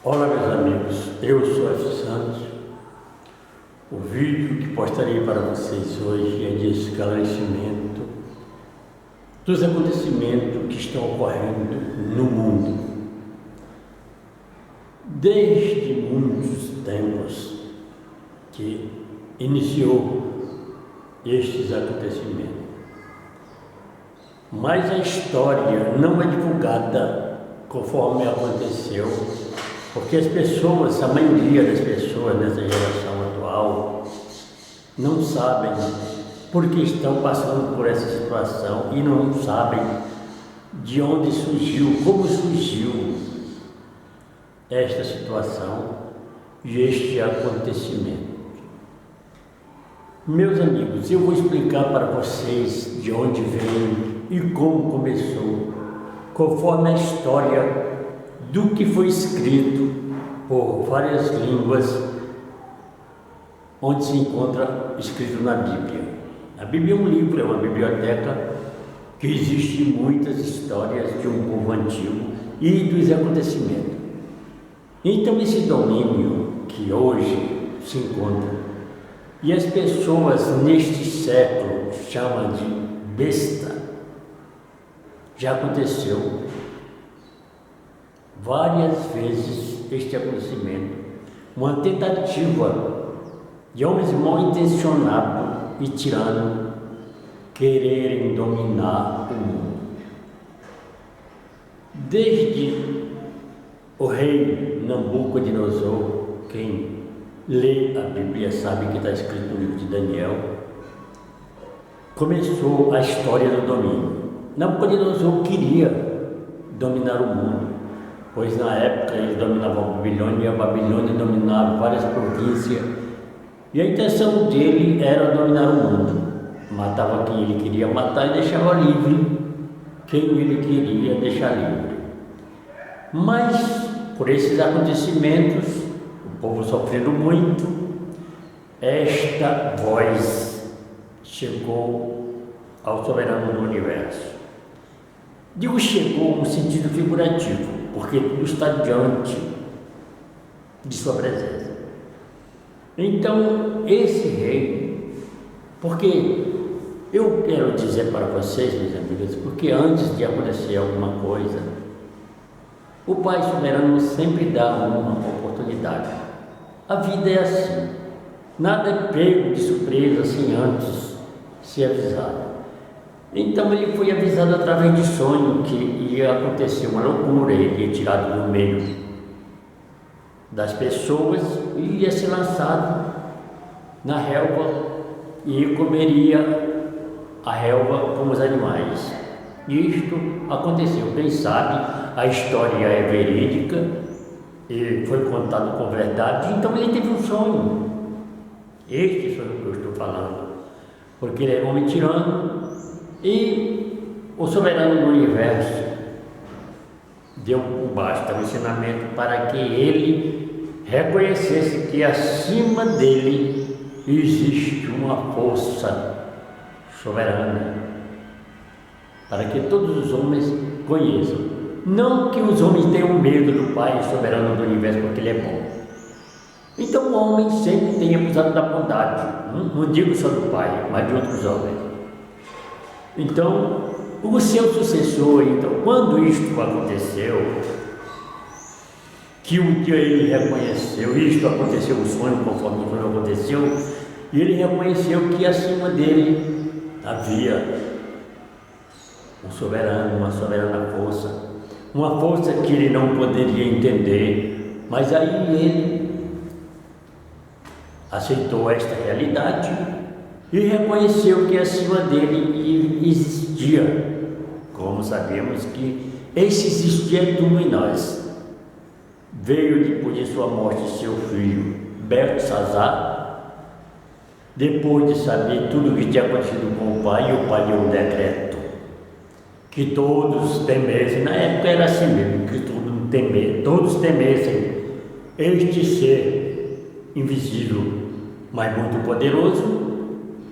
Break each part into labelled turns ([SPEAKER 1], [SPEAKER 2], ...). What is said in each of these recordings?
[SPEAKER 1] Olá, meus amigos, eu sou F. Santos. O vídeo que postarei para vocês hoje é de esclarecimento dos acontecimentos que estão ocorrendo no mundo. Desde muitos tempos que iniciou estes acontecimentos, mas a história não é divulgada conforme aconteceu, porque as pessoas, a maioria das pessoas nessa geração atual, não sabem por que estão passando por essa situação e não sabem de onde surgiu, como surgiu esta situação e este acontecimento. Meus amigos, eu vou explicar para vocês de onde veio e como começou, conforme a história do que foi escrito por várias línguas, onde se encontra escrito na Bíblia. A Bíblia é um livro, é uma biblioteca que existe muitas histórias de um povo antigo e dos acontecimentos. Então esse domínio que hoje se encontra, e as pessoas neste século chamam de besta, já aconteceu várias vezes este acontecimento, uma tentativa de homens mal intencionados e tiranos quererem dominar o mundo. Desde o rei Nabucodonosor, quem lê a Bíblia sabe que está escrito no livro de Daniel, começou a história do domínio. Nabucodonosor queria dominar o mundo, pois na época ele dominava a Babilônia e a Babilônia dominava várias províncias, e a intenção dele era dominar o mundo. Matava quem ele queria matar e deixava livre quem ele queria deixar livre. Mas por esses acontecimentos, o povo sofrendo muito, esta voz chegou ao soberano do universo. Digo chegou no sentido figurativo, porque tudo está diante de sua presença. Então, esse rei, porque eu quero dizer para vocês, meus amigos, porque antes de acontecer alguma coisa, o Pai Soberano sempre dá uma oportunidade. A vida é assim, nada é pego de surpresa sem antes ser avisado. Então ele foi avisado através de sonho que ia acontecer uma loucura, ele ia tirado do meio das pessoas e ia ser lançado na relva e comeria a relva como os animais. Isto aconteceu, quem sabe a história é verídica e foi contado com verdade, então ele teve um sonho. Este sonho que eu estou falando, porque ele é homem tirano. E o soberano do universo deu um basta, um ensinamento para que ele reconhecesse que acima dele existe uma força soberana, para que todos os homens conheçam. Não que os homens tenham medo do Pai soberano do universo, porque ele é bom. Então o homem sempre tem abusado da bondade, não digo só do Pai, mas de outros homens. Então, o seu sucessor, quando isto aconteceu, que um dia ele reconheceu, isto aconteceu, o sonho, conforme o sonho aconteceu, e ele reconheceu que acima dele havia um soberano, uma soberana força, uma força que ele não poderia entender, mas aí ele aceitou esta realidade e reconheceu que acima dele existia, como sabemos que esse existia tudo em nós. Veio depois de sua morte seu filho Beltesazar, depois de saber tudo o que tinha acontecido com o pai deu um decreto que todos temessem, na época era assim mesmo, que todos temessem este ser invisível, mas muito poderoso.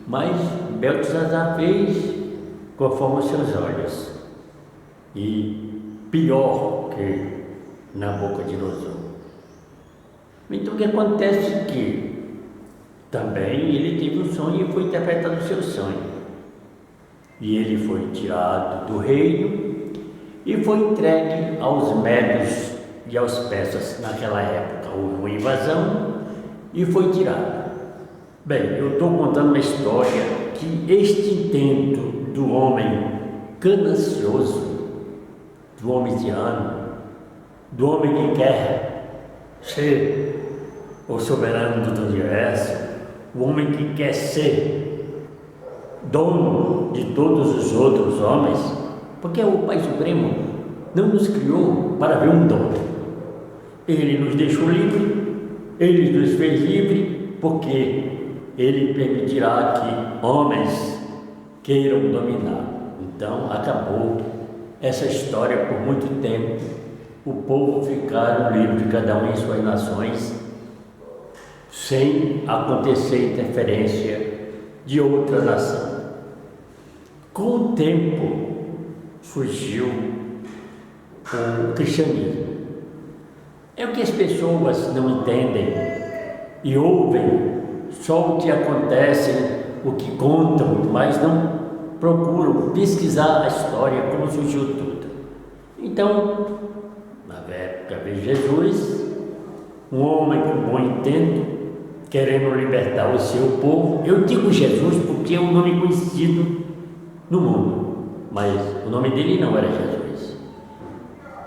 [SPEAKER 1] Mas Beltesazar fez conforme os seus olhos, e pior que Nabucodonosor. Então o que acontece é que também ele teve um sonho e foi interpretado o seu sonho. E ele foi tirado do reino e foi entregue aos medos e aos persas. Naquela época houve uma invasão e foi tirado. Bem, eu estou contando uma história que este intento do homem ganancioso, do homem tirano, do homem que quer ser o soberano do universo, o homem que quer ser dono de todos os outros homens, porque o Pai Supremo não nos criou para ver um dono. Ele nos deixou livre, ele nos fez livre, porque ele permitirá que homens queiram dominar. Então acabou essa história por muito tempo, o povo ficaram livre, cada um em suas nações, sem acontecer interferência de outra nação. Com o tempo surgiu o cristianismo. É o que as pessoas não entendem e ouvem só o que acontece, o que contam, mas não procuram pesquisar a história, como surgiu tudo. Então, na época de Jesus, um homem com bom intento, querendo libertar o seu povo. Eu digo Jesus porque é um nome conhecido no mundo, mas o nome dele não era Jesus.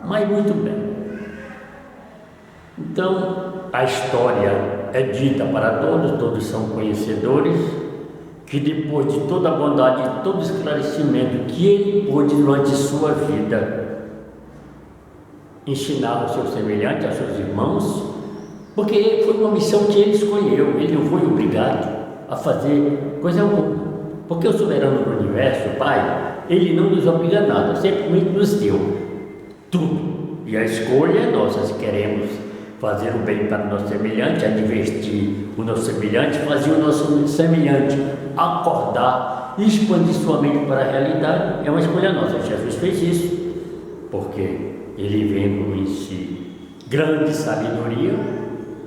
[SPEAKER 1] Mas muito bem. Então, a história é dita para todos, todos são conhecedores, que depois de toda a bondade e todo o esclarecimento que ele pôde durante sua vida ensinar aos seus semelhantes, aos seus irmãos, porque foi uma missão que ele escolheu, ele não foi obrigado a fazer coisa alguma, porque o soberano do universo, o Pai, ele não nos obriga a nada, simplesmente nos deu tudo, e a escolha é nossa, se queremos fazer o bem para o nosso semelhante, advertir o nosso semelhante, fazer o nosso semelhante acordar e expandir sua mente para a realidade, é uma escolha nossa. Jesus fez isso, porque ele vendo em si grande sabedoria,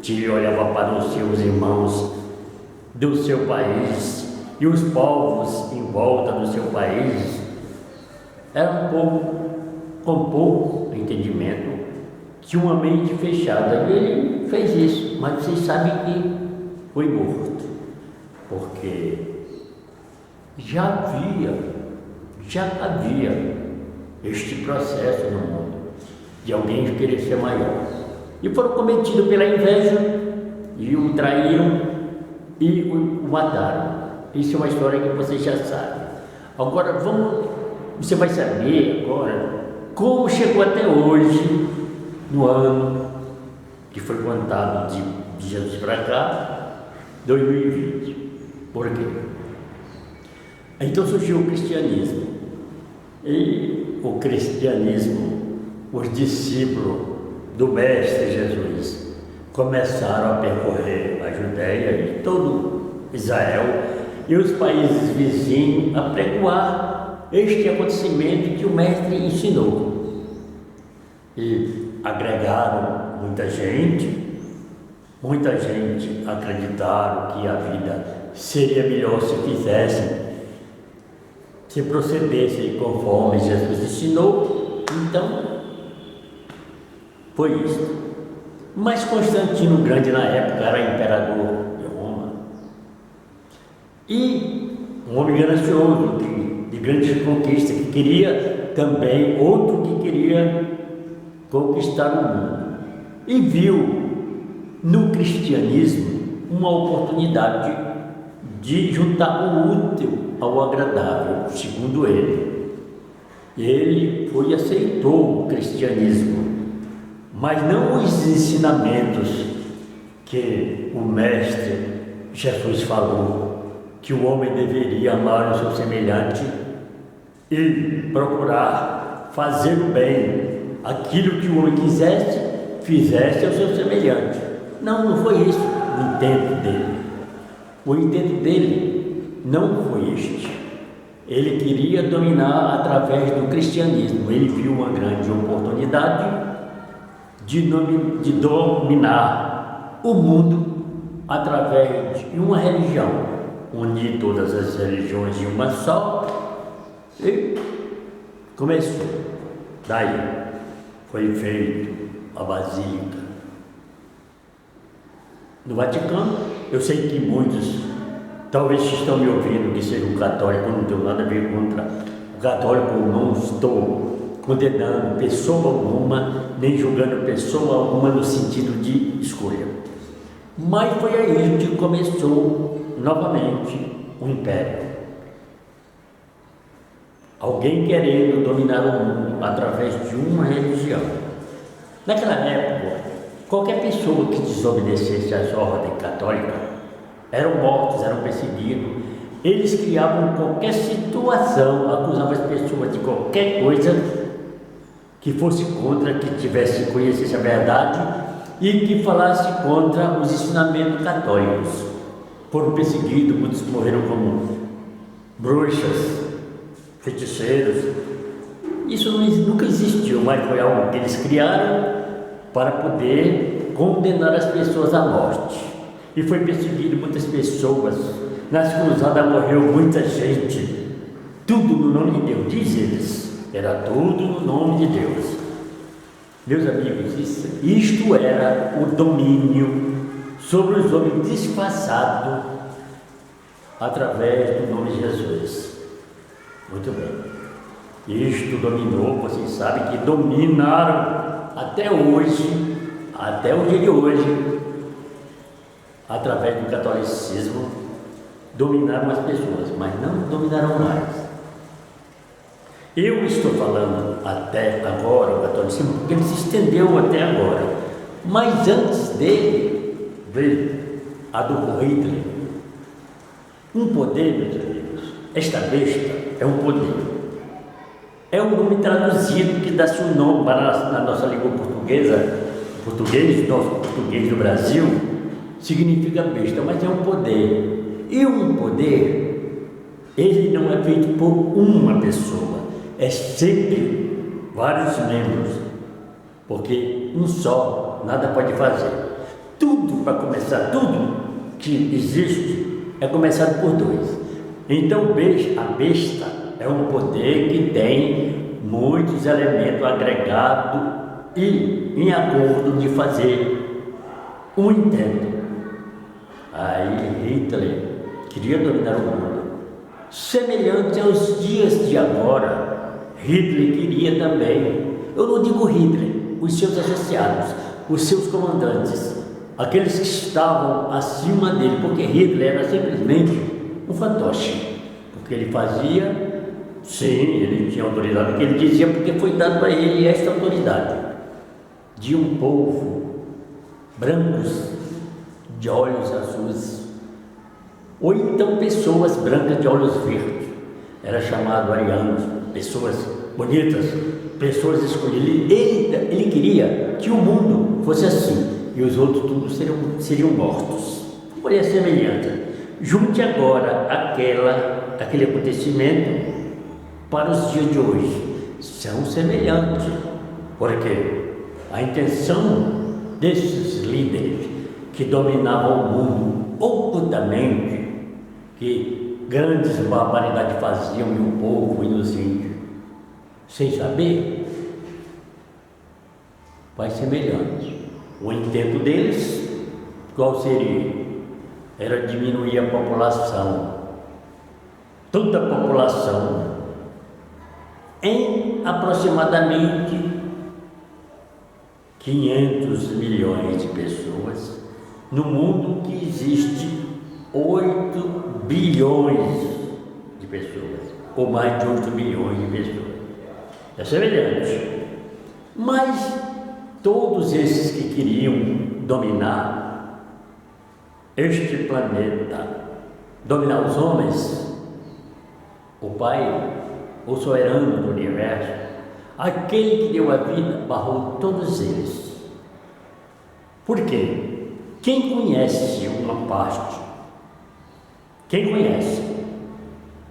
[SPEAKER 1] que ele olhava para os seus irmãos do seu país e os povos em volta do seu país, era um povo com pouco entendimento, tinha uma mente fechada, e ele fez isso, mas vocês sabem que foi morto, porque já havia este processo no mundo de alguém querer ser maior, e foram cometidos pela inveja, e o traíram e o mataram. Isso é uma história que vocês já sabem. Agora você vai saber agora como chegou até hoje, no ano que foi contado de Jesus para cá, 2020. Por quê? Então surgiu o cristianismo. E o cristianismo, os discípulos do Mestre Jesus começaram a percorrer a Judéia e todo Israel e os países vizinhos a pregoar este acontecimento que o Mestre ensinou. E agregaram muita gente acreditaram que a vida seria melhor se fizessem, se procedessem conforme Jesus ensinou. Então, foi isso. Mas Constantino Grande, na época, era imperador de Roma, e um homem ganancioso, de grandes conquistas, que queria também, outro que queria conquistar o mundo, e viu no cristianismo uma oportunidade de juntar o útil ao agradável, segundo ele. Ele foi e aceitou o cristianismo, mas não os ensinamentos que o Mestre Jesus falou, que o homem deveria amar o seu semelhante e procurar fazer o bem, aquilo que o homem fizesse ao seu semelhante. Não foi isso o intento dele. O intento dele não foi este. Ele queria dominar através do cristianismo. Ele viu uma grande oportunidade de dominar o mundo através de uma religião, unir todas as religiões em uma só, e começou. Daí foi feito a Basílica no Vaticano. Eu sei que muitos talvez estão me ouvindo que sejam católicos, não tenho nada a ver contra o católico, não estou condenando pessoa alguma, nem julgando pessoa alguma no sentido de escolha. Mas foi aí que começou novamente o Império. Alguém querendo dominar o mundo através de uma religião. Naquela época, qualquer pessoa que desobedecesse às ordens católicas eram mortos, eram perseguidos. Eles criavam qualquer situação, acusavam as pessoas de qualquer coisa que fosse contra, que tivesse, conhecesse a verdade e que falasse contra os ensinamentos católicos. Foram perseguidos, muitos morreram como bruxas, feiticeiros. Isso nunca existiu, mas foi algo que eles criaram para poder condenar as pessoas à morte. E foi perseguido muitas pessoas. Nas cruzadas morreu muita gente. Tudo no nome de Deus, diz eles. Era tudo no nome de Deus. Meus amigos, isto era o domínio sobre os homens disfarçado através do nome de Jesus. Muito bem. Isto dominou, vocês sabem que dominaram até hoje, até o dia de hoje, através do catolicismo, dominaram as pessoas, mas não dominaram mais. Eu estou falando até agora o catolicismo porque ele se estendeu até agora, mas antes dele veio Adolf Hitler. Um poder, meus amigos, esta besta é um poder. É um nome traduzido que dá seu nome para na nossa língua portuguesa, nosso português do Brasil, significa besta, mas é um poder. E um poder, ele não é feito por uma pessoa, é sempre vários membros, porque um só nada pode fazer. Tudo, para começar, tudo que existe é começado por dois. Então a besta é um poder que tem muitos elementos agregados e em acordo de fazer um intento. Aí Hitler queria dominar o mundo. Semelhante aos dias de agora, Hitler queria também, eu não digo Hitler, os seus associados, os seus comandantes, aqueles que estavam acima dele, porque Hitler era simplesmente um fantoche, porque ele fazia, sim, ele tinha autoridade, porque ele dizia, porque foi dado a ele esta autoridade, de um povo brancos, de olhos azuis, ou então pessoas brancas de olhos verdes, era chamado arianos, pessoas bonitas, pessoas escolhidas. Ele queria que o mundo fosse assim, e os outros todos seriam mortos. Por essa semelhança, junte agora aquele acontecimento para os dias de hoje, são semelhantes, porque a intenção desses líderes que dominavam o mundo ocultamente, que grandes barbaridades faziam e o povo e os índios, sem saber, vai semelhante. O intento deles, qual seria? Era diminuir a população, toda a população, em aproximadamente 500 milhões de pessoas, no mundo que existe 8 bilhões de pessoas, ou mais de 8 bilhões de pessoas. É semelhante. Mas todos esses que queriam dominar este planeta, dominar os homens, o Pai, o soberano do universo, aquele que deu a vida, barrou todos eles. Por quê? Quem conhece uma parte, quem conhece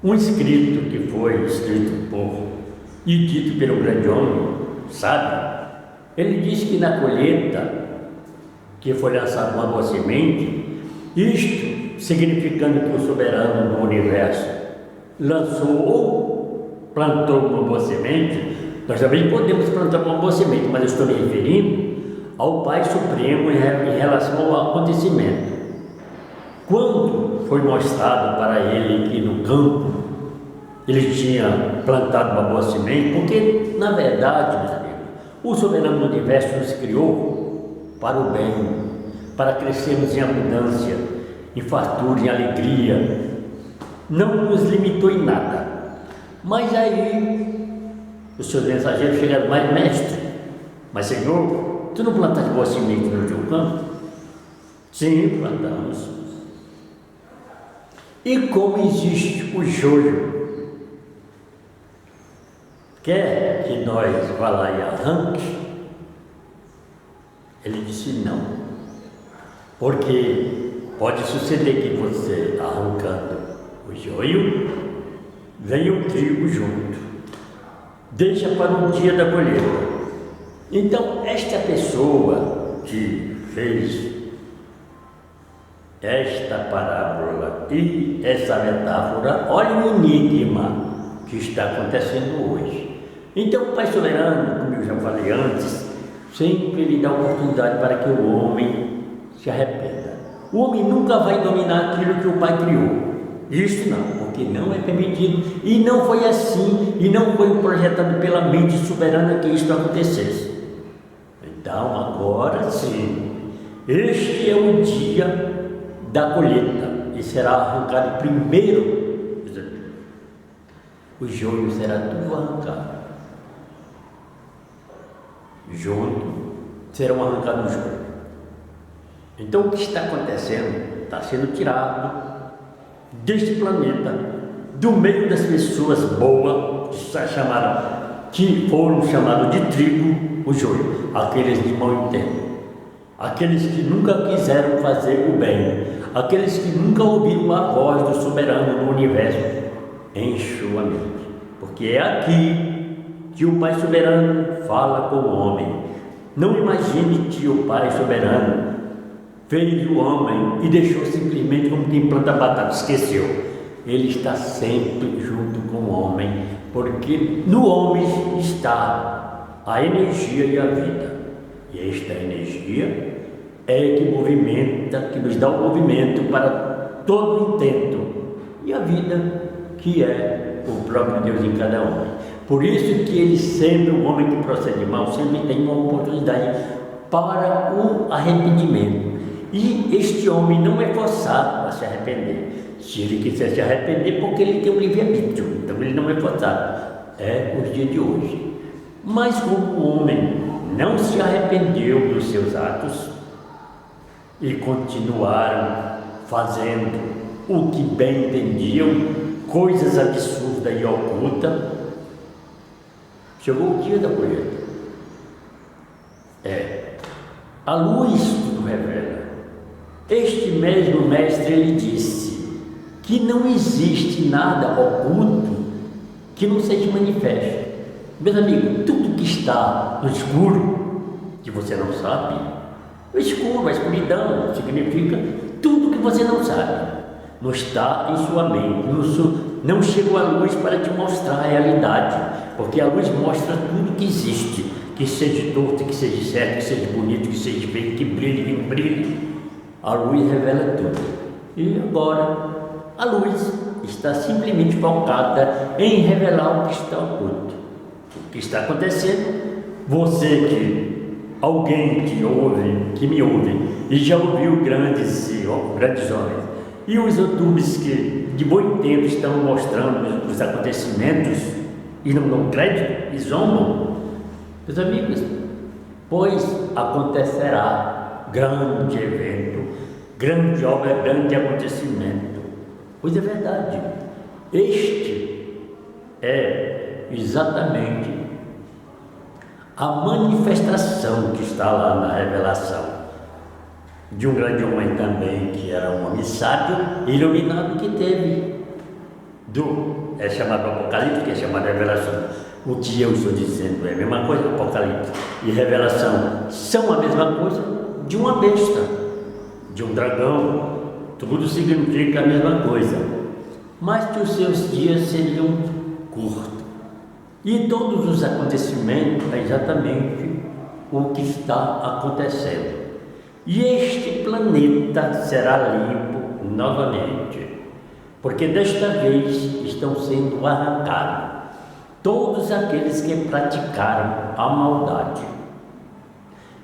[SPEAKER 1] um escrito que foi escrito por e dito pelo grande homem, sabe? Ele diz que na colheita que foi lançada uma boa semente, isto significando que o soberano do universo lançou ou plantou uma boa semente. Nós também podemos plantar uma boa semente, mas eu estou me referindo ao Pai Supremo em relação ao acontecimento. Quando foi mostrado para ele que no campo ele tinha plantado uma boa semente, porque na verdade, meus amigos, o soberano do universo nos criou para o bem, para crescermos em abundância, em fartura, em alegria. Não nos limitou em nada. Mas aí os seus mensageiros chegaram: mas mestre, mas Senhor, tu não plantaste boa semente no teu campo? Sim, plantamos. E como existe o joio, quer que nós vá lá e arranque? Ele disse não, porque pode suceder que você, arrancando o joio, venha o trigo junto, deixa para o dia da colheita. Então, esta pessoa que fez esta parábola e essa metáfora, olha o enigma que está acontecendo hoje. Então, o Pai Soberano, como eu já falei antes, sempre lhe dá oportunidade para que o homem se arrependa. O homem nunca vai dominar aquilo que o Pai criou. Isso não, porque não é permitido, e não foi assim, e não foi projetado pela mente soberana que isto acontecesse. Então, agora sim, este é o dia da colheita, e será arrancado primeiro, o joio será tudo arrancado, junto serão arrancados os joios. Então, o que está acontecendo? Está sendo tirado deste planeta, do meio das pessoas boas, que foram chamados de trigo, o joio, aqueles de mau intento, aqueles que nunca quiseram fazer o bem, aqueles que nunca ouviram a voz do soberano do universo. Enche a mente, porque é aqui que o Pai Soberano fala com o homem. Não imagine que o Pai Soberano fez o homem e deixou simplesmente como quem planta batata, esqueceu. Ele está sempre junto com o homem, porque no homem está a energia e a vida. E esta energia é que movimenta, que nos dá o movimento para todo o intento, e a vida que é o próprio Deus em cada homem. Por isso que ele sempre, o homem que procede mal, sempre tem uma oportunidade para o arrependimento. E este homem não é forçado a se arrepender. Se ele quiser se arrepender, porque ele tem um livre-arbítrio, então ele não é forçado. É os dias de hoje. Mas como o homem não se arrependeu dos seus atos e continuaram fazendo o que bem entendiam, coisas absurdas e ocultas, chegou o dia da colheita. A luz tudo revela. Este mesmo mestre, ele disse que não existe nada oculto que não seja manifesto. Meus amigos, tudo que está no escuro, que você não sabe, o escuro, a escuridão, significa tudo que você não sabe, não está em sua mente, não chegou a luz para te mostrar a realidade, porque a luz mostra tudo que existe, que seja torto, que seja certo, que seja bonito, que seja feio, que brilhe, que não brilhe. A luz revela tudo. E agora, a luz está simplesmente focada em revelar o que está oculto. O que está acontecendo, alguém que me ouve, e já ouviu grandes homens, e os youtubers que de bom tempo estão mostrando os acontecimentos, e não dão crédito, e zombam, meus amigos, pois acontecerá grande evento, grande obra, grande acontecimento. Pois é verdade, este é exatamente a manifestação que está lá na revelação de um grande homem também, que era um homem sábio, iluminado, que teve é chamado Apocalipse, que é chamado Revelação. O que eu estou dizendo é a mesma coisa. Apocalipse e Revelação são a mesma coisa, de uma besta, de um dragão. Tudo significa a mesma coisa, mas que os seus dias seriam curtos. E todos os acontecimentos é exatamente o que está acontecendo. E este planeta será limpo novamente, porque desta vez estão sendo arrancados todos aqueles que praticaram a maldade.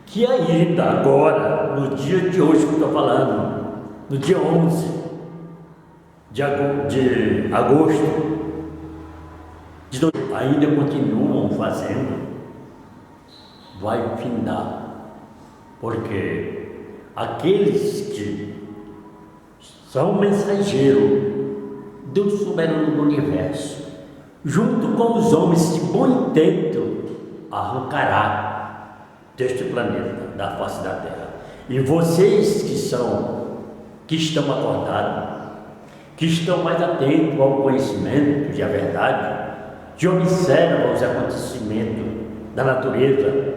[SPEAKER 1] Que ainda agora, no dia de hoje que eu estou falando, no dia 11 de agosto, ainda continuam fazendo, vai findar, porque aqueles que são mensageiros do soberano do universo, junto com os homens de bom intento, arrancará deste planeta, da face da Terra. E vocês que estão acordados, que estão mais atentos ao conhecimento e à verdade, que observam os acontecimentos da natureza,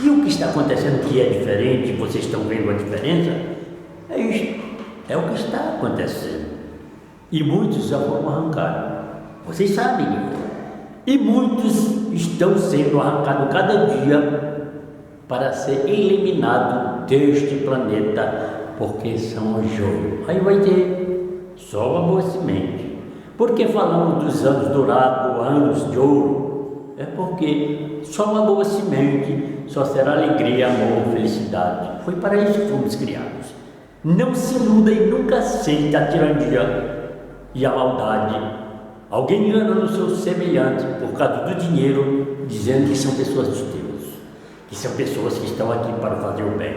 [SPEAKER 1] e o que está acontecendo que é diferente, vocês estão vendo a diferença, é isto, é o que está acontecendo. E muitos já foram arrancados, vocês sabem disso. E muitos estão sendo arrancados cada dia para ser eliminados deste planeta, porque são o joio. Aí vai ter só uma boa semente. Porque falamos dos anos dourados, anos de ouro, é porque só uma boa semente só será alegria, amor, felicidade. Foi para isso que fomos criados. Não se iluda e nunca aceite a tirania e a maldade. Alguém engana o seu semelhante por causa do dinheiro, dizendo que são pessoas de Deus, que são pessoas que estão aqui para fazer o bem.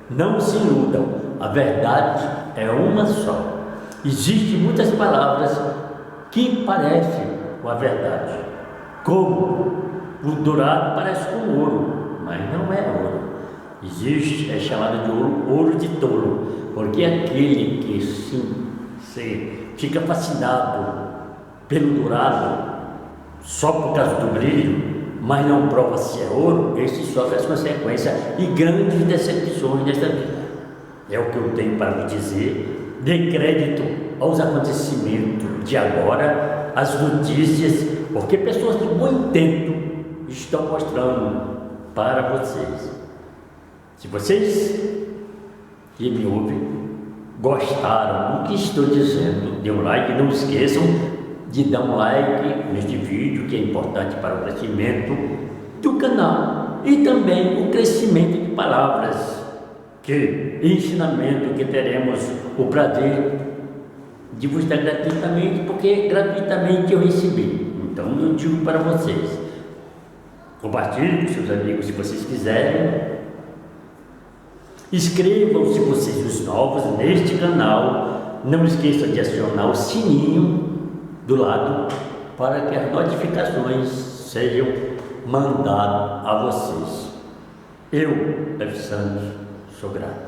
[SPEAKER 1] Não se iludam, a verdade é uma só. Existem muitas palavras que parecem com a verdade, como o dourado parece com ouro, mas não é ouro. Existe, é chamado de ouro de tolo, porque aquele que se fica fascinado pelo dourado só por causa do brilho, mas não prova se é ouro, esse sofre as consequências e grandes decepções nesta vida. É o que eu tenho para lhe dizer. Dê crédito aos acontecimentos de agora, às notícias, porque pessoas de bom intento estão mostrando para vocês. Se vocês que me ouvem gostaram do que estou dizendo, dê um like, não esqueçam de dar um like neste vídeo, que é importante para o crescimento do canal e também o crescimento de palavras, que ensinamento que teremos o prazer de vos dar gratuitamente, porque gratuitamente eu recebi. Então eu digo para vocês, compartilhem com seus amigos se vocês quiserem, inscrevam-se vocês os novos neste canal, não esqueçam de acionar o sininho do lado para que as notificações sejam mandadas a vocês. Eu, Levi Santos, sou grato.